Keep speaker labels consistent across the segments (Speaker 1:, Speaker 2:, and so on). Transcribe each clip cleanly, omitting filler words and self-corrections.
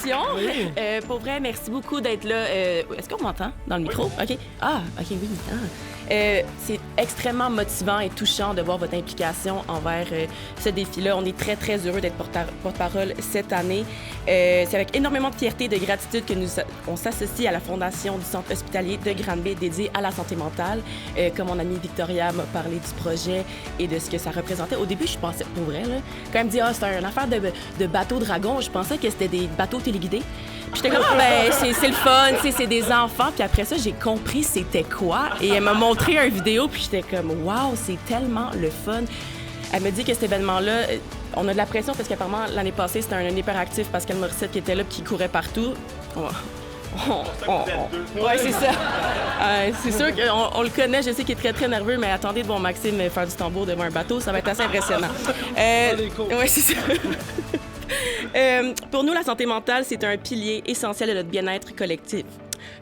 Speaker 1: l'invitation.
Speaker 2: Oui.
Speaker 1: Pour vrai, merci beaucoup d'être là. Est-ce qu'on m'entend dans le micro? OK. Ah, OK, oui. C'est extrêmement motivant et touchant de voir votre implication envers ce défi-là. On est très, très heureux d'être porte-parole cette année. C'est avec énormément de fierté et de gratitude que on s'associe à la fondation du Centre hospitalier de Granby dédié à la santé mentale. Comme mon amie Victoria m'a parlé du projet et de ce que ça représentait. Au début, je pensais, pour vrai, là, quand elle me dit « Ah, c'est une affaire de bateau dragon », je pensais que c'était des bateaux téléguidés. Puis j'étais comme, c'est le fun, c'est des enfants. Puis après ça, j'ai compris c'était quoi. Et elle m'a montré une vidéo, puis j'étais comme, wow, c'est tellement le fun. Elle me dit que cet événement-là, on a de la pression parce qu'apparemment, l'année passée, c'était un hyperactif Pascal Morissette qui était là, puis qui courait partout. Ouais, c'est ça. C'est sûr qu'on le connaît, je sais qu'il est très, très nerveux, mais attendez de voir Maxime faire du tambour devant un bateau, ça va être assez impressionnant. Ouais, c'est ça. Pour nous, la santé mentale, c'est un pilier essentiel de notre bien-être collectif.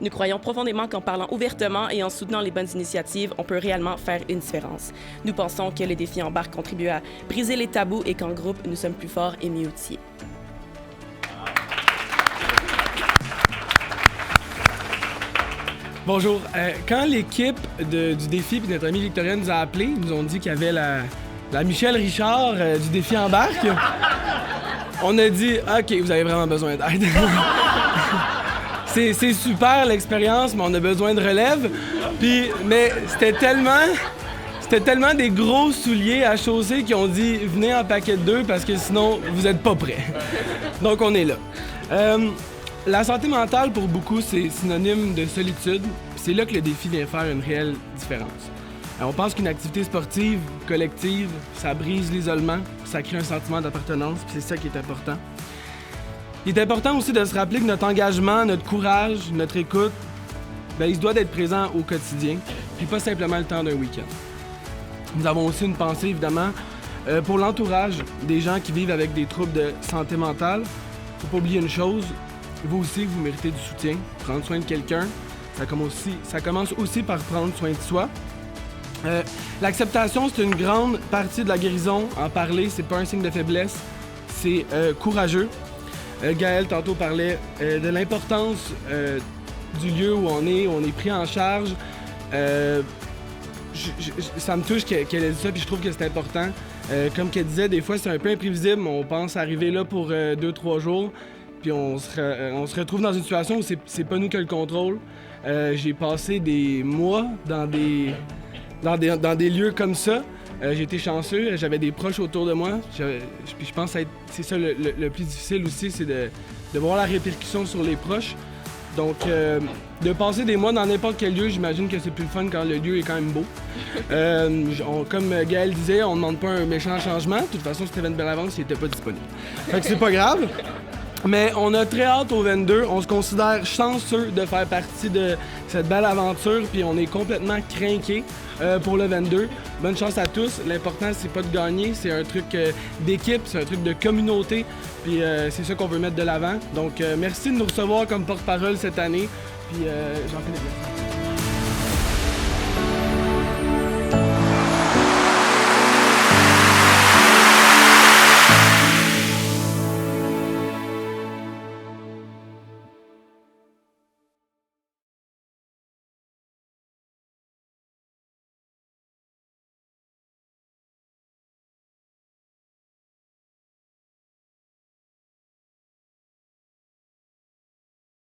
Speaker 1: Nous croyons profondément qu'en parlant ouvertement et en soutenant les bonnes initiatives, on peut réellement faire une différence. Nous pensons que les défis embarquent contribuent à briser les tabous et qu'en groupe, nous sommes plus forts et mieux outillés.
Speaker 2: Bonjour. Quand l'équipe du défi et notre amie Victoria nous a appelés, ils nous ont dit qu'il y avait la Michelle Richard du défi embarque. On a dit « OK, vous avez vraiment besoin d'aide. » C'est super l'expérience, mais on a besoin de relève. Mais c'était tellement des gros souliers à chausser qu'ils ont dit « Venez en paquet de 2 parce que sinon, vous n'êtes pas prêts. » Donc, on est là. La santé mentale, pour beaucoup, c'est synonyme de solitude. C'est là que le défi vient faire une réelle différence. On pense qu'une activité sportive, collective, ça brise l'isolement, ça crée un sentiment d'appartenance, puis c'est ça qui est important. Il est important aussi de se rappeler que notre engagement, notre courage, notre écoute, il se doit d'être présent au quotidien, puis pas simplement le temps d'un week-end. Nous avons aussi une pensée, évidemment, pour l'entourage des gens qui vivent avec des troubles de santé mentale. Faut pas oublier une chose, vous aussi, vous méritez du soutien. Prendre soin de quelqu'un, ça commence aussi par prendre soin de soi. L'acceptation, c'est une grande partie de la guérison. En parler, c'est pas un signe de faiblesse, c'est courageux. Gaël, tantôt, parlait de l'importance du lieu où on est pris en charge. Ça me touche qu'elle ait dit ça, puis je trouve que c'est important. Comme qu'elle disait, des fois, c'est un peu imprévisible. On pense arriver là pour 2-3 jours, puis on se retrouve dans une situation où c'est pas nous qui a le contrôle. J'ai passé des mois dans des lieux comme ça. J'ai été chanceux, j'avais des proches autour de moi. Je pense que c'est ça le plus difficile aussi, c'est de voir la répercussion sur les proches. Donc, de passer des mois dans n'importe quel lieu, j'imagine que c'est plus le fun quand le lieu est quand même beau. Comme Gaël disait, on ne demande pas un méchant changement. De toute façon, Steven Bellavance, il n'était pas disponible. Fait que c'est pas grave. Mais on a très hâte au 22. On se considère chanceux de faire partie de cette belle aventure, puis on est complètement crinqués pour le 22. Bonne chance à tous. L'important, c'est pas de gagner, c'est un truc d'équipe, c'est un truc de communauté, puis c'est ça qu'on veut mettre de l'avant. Donc, merci de nous recevoir comme porte-parole cette année, puis j'en fais des